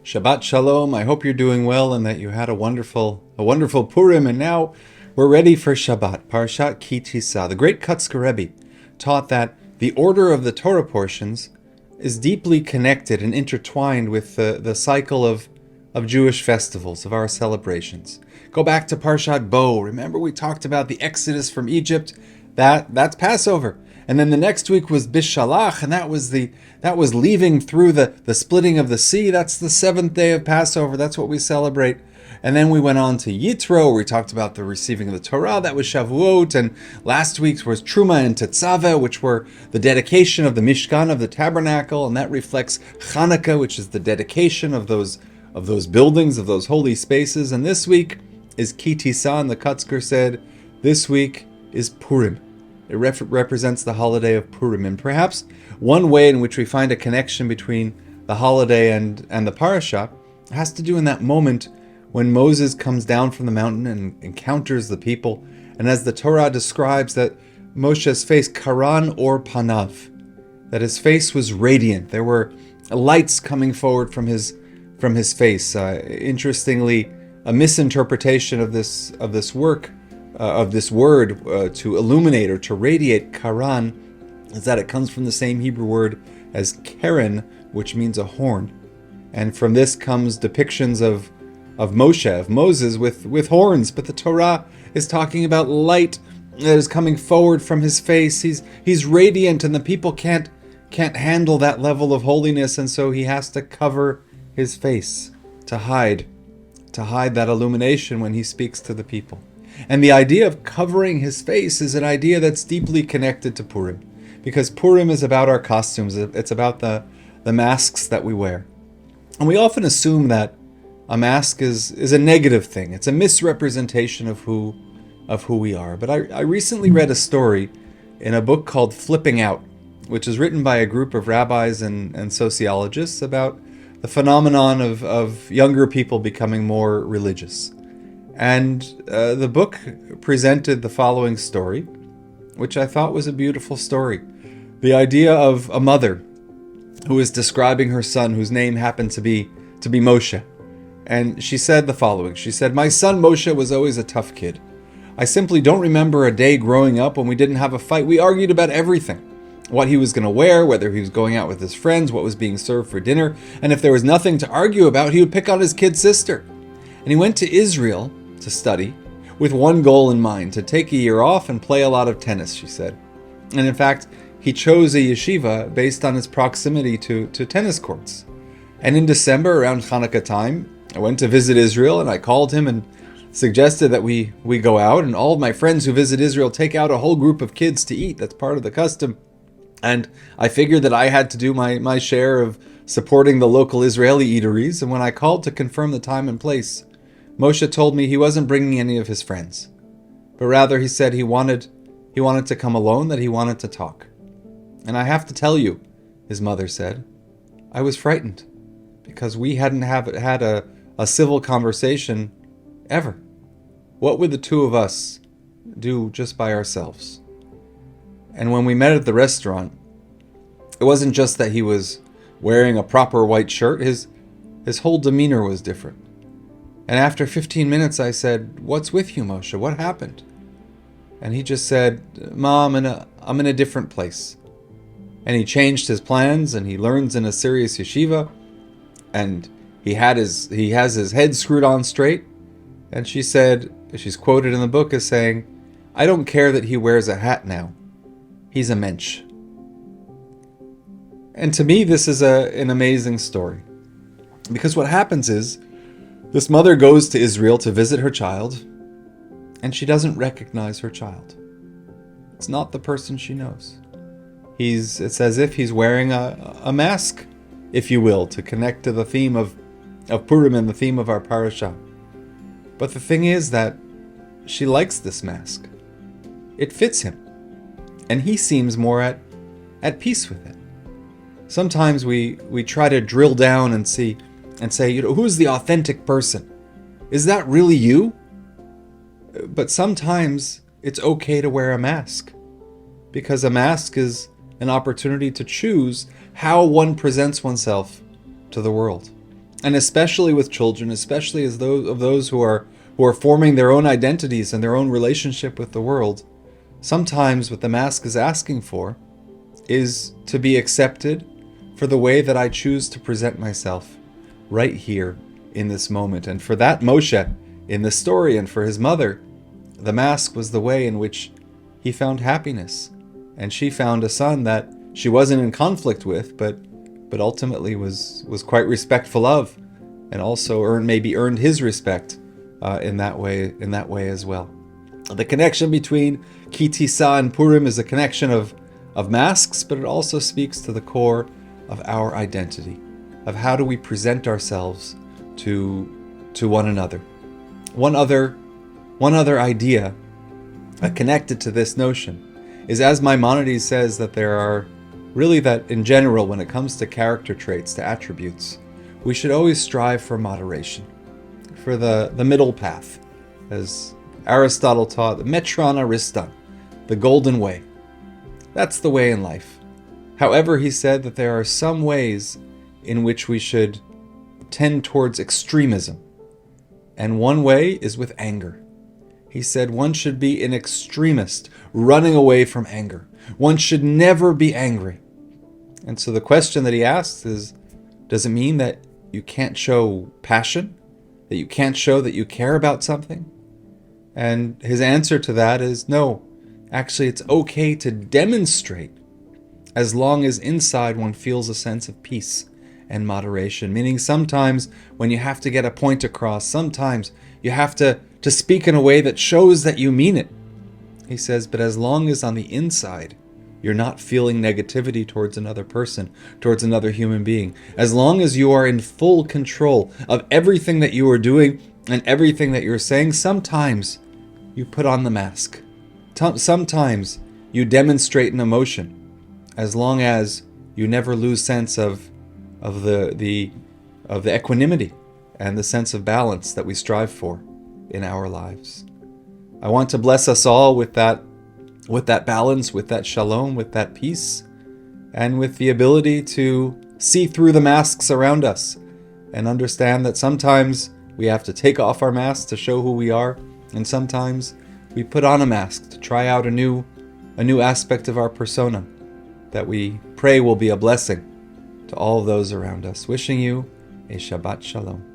Shabbat Shalom. I hope you're doing well and that you had a wonderful Purim. And now we're ready for Shabbat. Parashat Ki Tisa. The great Kotzker Rebbe taught that the order of the Torah portions is deeply connected and intertwined with the cycle of Jewish festivals, of our celebrations. Go back to Parshat Bo. Remember we talked about the Exodus from Egypt? That's Passover. And then the next week was Bishalach, and that was leaving through the splitting of the sea. That's the seventh day of Passover. That's what we celebrate. And then we went on to Yitro, where we talked about the receiving of the Torah. That was Shavuot. And last week's was Truma and Tetzaveh, which were the dedication of the Mishkan, of the tabernacle. And that reflects Chanukah, which is the dedication of those buildings, of those holy spaces. And this week is Ki Tisa, and the Kotzker said, this week is Purim. It represents the holiday of Purim. And perhaps one way in which we find a connection between the holiday and the parasha has to do in that moment when Moses comes down from the mountain and encounters the people. And as the Torah describes that Moshe's face, karan or panav, that his face was radiant. There were lights coming forward from his face. Interestingly, a misinterpretation of this work, of this word to illuminate or to radiate, karan, is that it comes from the same Hebrew word as keren, which means a horn. And from this comes depictions of Moshe, of Moses with horns. But the Torah is talking about light that is coming forward from his face. He's radiant, and the people can't handle that level of holiness, and so he has to cover his face to hide that illumination when he speaks to the people. And the idea of covering his face is an idea that's deeply connected to Purim, because Purim is about our costumes. It's about the masks that we wear. And we often assume that a mask is a negative thing. It's a misrepresentation of who we are. But I recently read a story in a book called Flipping Out, which is written by a group of rabbis and sociologists about the phenomenon of younger people becoming more religious. And the book presented the following story, which I thought was a beautiful story. The idea of a mother who is describing her son, whose name happened to be Moshe. And she said the following. She said, "My son Moshe was always a tough kid. I simply don't remember a day growing up when we didn't have a fight. We argued about everything. What he was going to wear, whether he was going out with his friends, what was being served for dinner. And if there was nothing to argue about, he would pick on his kid sister. And he went to Israel to study with one goal in mind, to take a year off and play a lot of tennis," she said. And in fact, he chose a yeshiva based on its proximity to tennis courts. And in December, around Hanukkah time, I went to visit Israel, and I called him and suggested that we go out, and all of my friends who visit Israel take out a whole group of kids to eat. That's part of the custom. And I figured that I had to do my share of supporting the local Israeli eateries. And when I called to confirm the time and place, Moshe told me he wasn't bringing any of his friends, but rather he said he wanted to come alone, that he wanted to talk. And I have to tell you, his mother said, I was frightened, because we hadn't had a civil conversation ever. What would the two of us do just by ourselves? And when we met at the restaurant, it wasn't just that he was wearing a proper white shirt. His whole demeanor was different. And after 15 minutes, I said, "What's with you, Moshe? What happened?" And he just said, "Mom, I'm in a different place." And he changed his plans, and he learns in a serious yeshiva, and he has his head screwed on straight. And she said, she's quoted in the book as saying, "I don't care that he wears a hat now. He's a mensch." And to me, this is an amazing story, because what happens is, this mother goes to Israel to visit her child, and she doesn't recognize her child. It's not the person she knows. It's as if he's wearing a mask, if you will, to connect to the theme of Purim and the theme of our parasha. But the thing is that she likes this mask. It fits him, and he seems more at peace with it. Sometimes we try to drill down and say, who's the authentic person? Is that really you? But sometimes it's okay to wear a mask, because a mask is an opportunity to choose how one presents oneself to the world. And especially with children, especially as those who are forming their own identities and their own relationship with the world, sometimes what the mask is asking for is to be accepted for the way that I choose to present myself right here in this moment. And for that Moshe in the story, and for his mother, the mask was the way in which he found happiness. And she found a son that she wasn't in conflict with, but ultimately was quite respectful of, and also earned his respect in that way as well. The connection between Ki Tisa and Purim is a connection of masks, but it also speaks to the core of our identity, of how do we present ourselves to one another. One other idea connected to this notion is, as Maimonides says, that there are really, that in general, when it comes to character traits, to attributes, we should always strive for moderation, for the middle path, as Aristotle taught, the metron ariston, the golden way. That's the way in life. However, he said that there are some ways in which we should tend towards extremism, and one way is with anger. He said one should be an extremist, running away from anger. One should never be angry. And so the question that he asks is, does it mean that you can't show passion? That you can't show that you care about something? And his answer to that is no. Actually, it's okay to demonstrate, as long as inside one feels a sense of peace and moderation. Meaning sometimes when you have to get a point across, sometimes you have to speak in a way that shows that you mean it. He says, but as long as on the inside you're not feeling negativity towards another person, towards another human being, as long as you are in full control of everything that you are doing and everything that you're saying, sometimes you put on the mask. Sometimes you demonstrate an emotion, as long as you never lose sense of the equanimity and the sense of balance that we strive for in our lives. I want to bless us all with that balance, with that shalom, with that peace, and with the ability to see through the masks around us and understand that sometimes we have to take off our masks to show who we are, and sometimes we put on a mask to try out a new aspect of our persona that we pray will be a blessing to all of those around us. Wishing you a Shabbat Shalom.